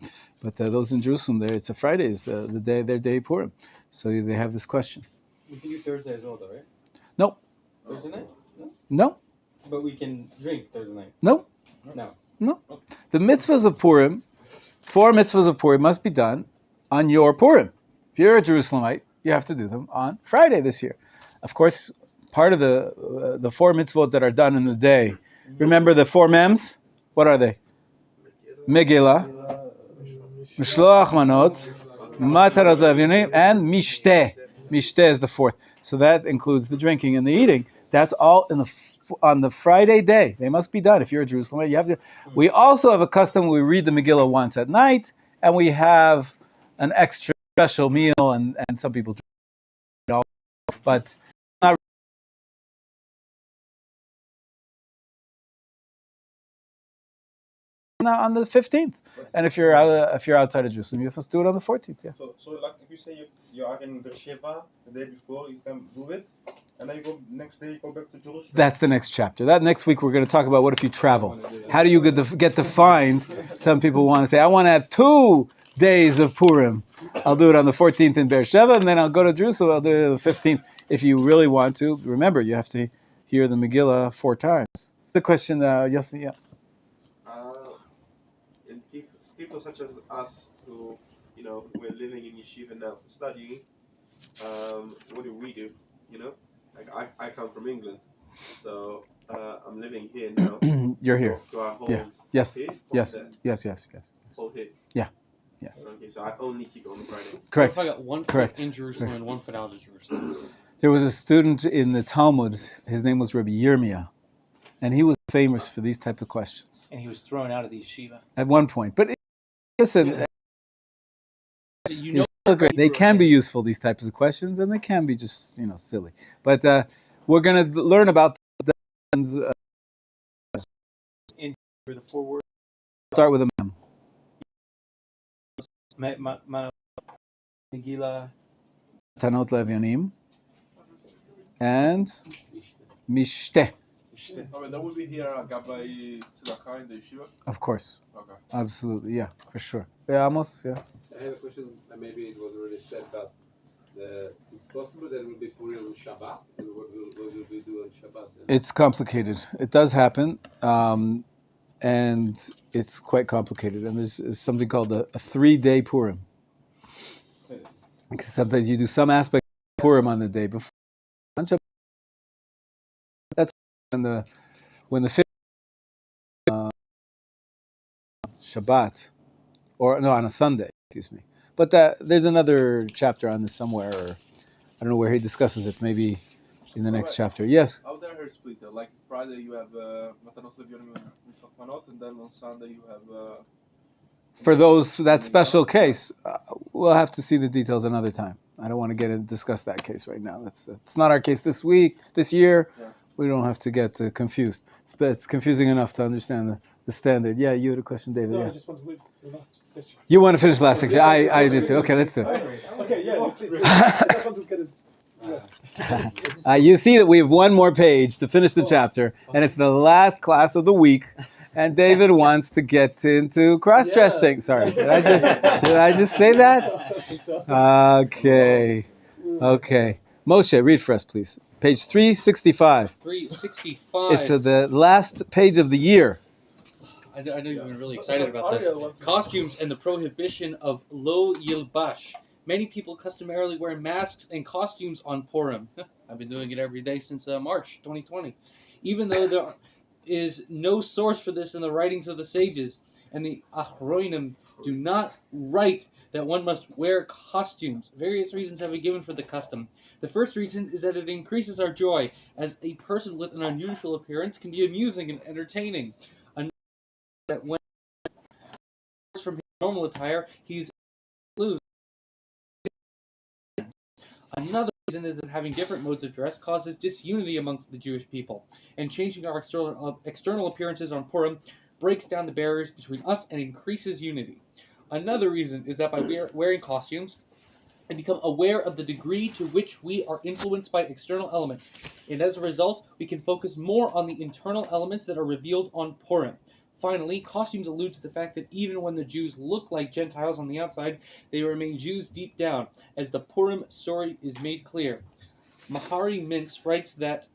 But those in Jerusalem, it's a Friday, is their day Purim. So they have this question. We can do Thursday as well, though, right? No. Thursday night? No. No. But we can drink Thursday night. No. No. No. The mitzvahs of Purim, 4 mitzvahs of Purim must be done on your Purim. If you're a Jerusalemite, you have to do them on Friday this year. Of course, part of the 4 mitzvot that are done in the day. Remember the 4 mems? What are they? Megillah, Mishloach Manot, Matanot Levinim, and Mishteh. Mishteh is the 4th. So that includes the drinking and the eating. That's all on the Friday day. They must be done. If you're a Jerusalemite, you have to. We also have a custom. We read the Megillah once at night, and we have an extra special meal, and some people drink it all, but not on the 15th. And if you're outside of Jerusalem, you have to do it on the 14th. Yeah. So like if you say you are in Beersheba the day before, you can do it, and then next day you go back to Jerusalem. That's the next chapter. That next week we're going to talk about what if you travel. How do you get defined? Some people want to say, I want to have 2 days of Purim. I'll do it on the 14th in Beersheba, and then I'll go to Jerusalem. I'll do it on the 15th. If you really want to, remember you have to hear the Megillah 4 times. The question, Yossi, yeah. People such as us who, we're living in yeshiva now, studying, what do we do? Like I come from England, so I'm living here now. You're here. To our homes. Yeah. Yes. Here, yes. there. Yes. All here. Yeah. Okay, so I only keep it on Friday. Correct. I got 1 foot Correct. in Jerusalem and 1 foot out of Jerusalem. There was a student in the Talmud. His name was Rabbi Yirmiyah, and he was famous for these type of questions. And he was thrown out of the yeshiva At one point. But listen, they can be useful, these types of questions, and they can be just silly. But we're going to learn about the for the 4 words. Start with a mem. Megillah, Tanot Levyanim, and Mishteh. That would be here Gabbai Tzedakah in the yeshiva? Of course. Okay. Absolutely, yeah, for sure. Yeah, Amos, yeah. I have a question, and maybe it was already said, but it's possible that it will be Purim on Shabbat, and what will we do on Shabbat then? It's complicated. It does happen, and it's quite complicated. And there's something called a 3-day Purim. Because sometimes you do some aspect of Purim on the day before. On Shabbat. That's when the Shabbat, or no, on a Sunday. Excuse me. But there's another chapter on this somewhere, or I don't know where he discusses it. Maybe in the next chapter. Yes. Out there, her split. Like Friday, you have Matanos Levionim and Mishloch Manot, and then on Sunday you have. For that special case, we'll have to see the details another time. I don't want to get and discuss that case right now. It's not our case this year. Yeah. We don't have to get confused. It's confusing enough to understand the standard. Yeah, you had a question, David. No, yeah. I just want to read the last section. You want to finish the last section? I did too. Okay, let's do it. Okay, yeah, please. I just want to get it. You see that we have one more page to finish the chapter, and it's the last class of the week. And David wants to get into cross-dressing. Sorry, did I just say that? Okay. Moshe, read for us, please. Page 365. 365. It's the last page of the year. I know you've been really excited about this. Costumes and the prohibition of lo yilbash. Many people customarily wear masks and costumes on Purim. I've been doing it every day since March 2020. Even though there is no source for this in the writings of the sages, and the Achronim do not write that one must wear costumes. Various reasons have been given for the custom. The first reason is that it increases our joy, as a person with an unusual appearance can be amusing and entertaining. Another that when from his normal attire, he's loose. Another reason is that having different modes of dress causes disunity amongst the Jewish people, and changing our external appearances on Purim breaks down the barriers between us and increases unity. Another reason is that by wearing costumes, we become aware of the degree to which we are influenced by external elements, and as a result, we can focus more on the internal elements that are revealed on Purim. Finally, costumes allude to the fact that even when the Jews look like Gentiles on the outside, they remain Jews deep down, as the Purim story is made clear. Mahari Mintz writes that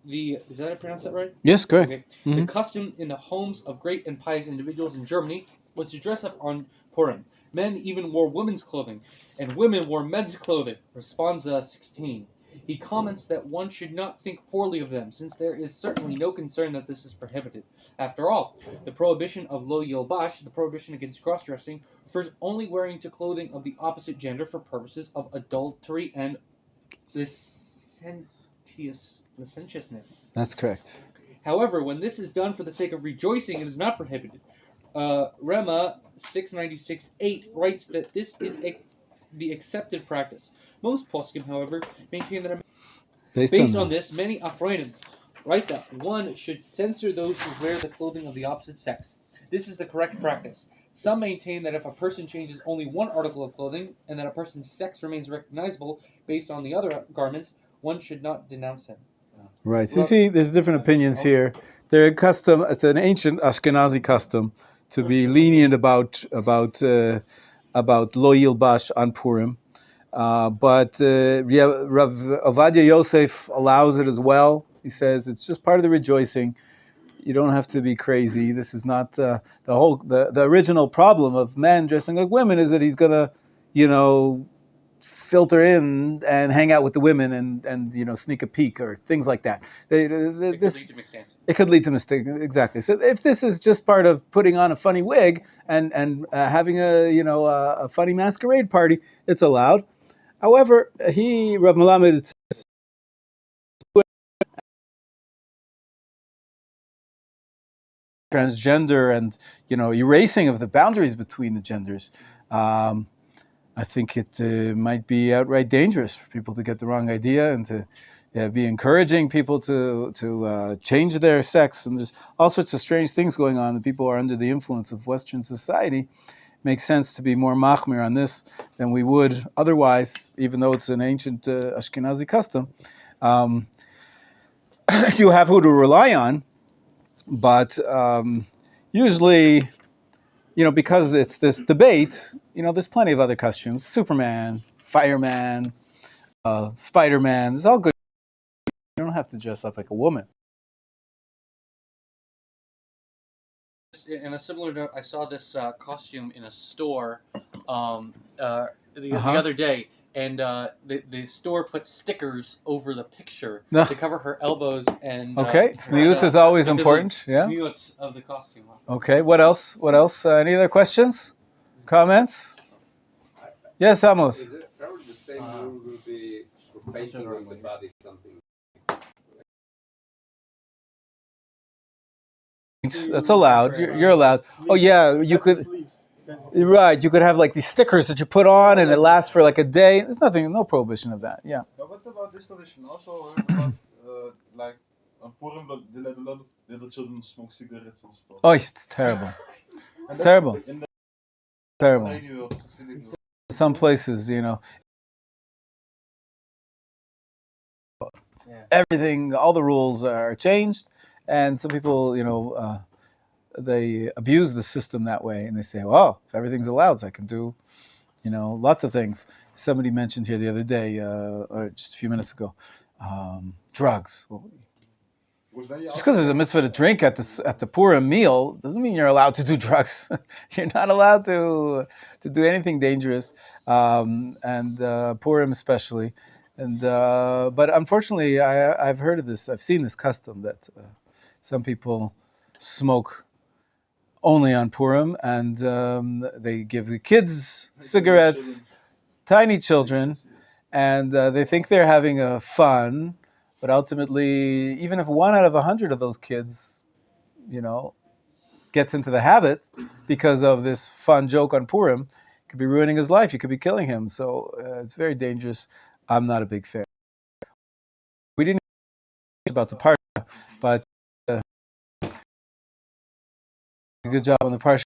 did I pronounce that right? Yes, correct. Okay. Mm-hmm. The custom in the homes of great and pious individuals in Germany was to dress up on Purim. Men even wore women's clothing, and women wore men's clothing. Responsa 16. He comments that one should not think poorly of them, since there is certainly no concern that this is prohibited. After all, the prohibition of lo yilbash, the prohibition against cross-dressing, refers only wearing to clothing of the opposite gender for purposes of adultery and licentiousness. That's correct. However, when this is done for the sake of rejoicing, it is not prohibited. Rema 696.8 writes that this is the accepted practice. Most poskim, however, maintain that based on this, many Achronim write that one should censor those who wear the clothing of the opposite sex. This is the correct practice. Some maintain that if a person changes only one article of clothing, and that a person's sex remains recognizable based on the other garments, one should not denounce him. Right. So you see, there's different opinions here. They're custom. It's an ancient Ashkenazi custom to be lenient about lo yilbash on Purim, but Rav Ovadia Yosef allows it as well. He says it's just part of the rejoicing. You don't have to be crazy. This is not the original problem of men dressing like women is that he's gonna, filter in and hang out with the women and sneak a peek or things like that. It could lead to mistake. It could lead to mistake, exactly. So if this is just part of putting on a funny wig and having a funny masquerade party, it's allowed. However, Rav Melamed says transgender and erasing of the boundaries between the genders. I think it might be outright dangerous for people to get the wrong idea and to be encouraging people to change their sex. And there's all sorts of strange things going on. The people are under the influence of Western society. It makes sense to be more machmir on this than we would otherwise, even though it's an ancient Ashkenazi custom. You have who to rely on, but usually, because it's this debate, there's plenty of other costumes. Superman, Fireman, Spider-Man. It's all good. You don't have to dress up like a woman. In a similar note, I saw this costume in a store the other day, and the store put stickers over the picture No. to cover her elbows and. Okay, tzniut is always important. Yeah. Tzniut of the costume. Okay. What else? What else? Any other questions? Comments? Yes, Amos. Is it probably the same rule will be for painting on the body something? That's allowed. You're allowed. Oh yeah, you could. Right, you could have like these stickers that you put on, and it lasts for like a day. There's nothing, no prohibition of that. Yeah. But what about this tradition? Also heard about like on Purim, they let a lot of little children smoke cigarettes and stuff. Oh, it's terrible. It's terrible. In the Terrible. radio facilities. Some places, you know, everything, all the rules are changed, and some people, you know, they abuse the system that way, and they say, "Well, if everything's allowed, so I can do, you know, lots of things." Somebody mentioned here the other day, or just a few minutes ago, drugs. Well, just because there's a mitzvah to drink at the Purim meal doesn't mean you're allowed to do drugs. You're not allowed to do anything dangerous, and Purim especially. And but unfortunately, I've heard of this. I've seen this custom that some people smoke only on Purim, and they give the kids cigarettes, tiny children, and they think they're having fun. But ultimately, even if 1 out of 100 of those kids, you know, gets into the habit because of this fun joke on Purim, it could be ruining his life. You could be killing him. So it's very dangerous. I'm not a big fan. We didn't about the parsha, but good job on the parsha.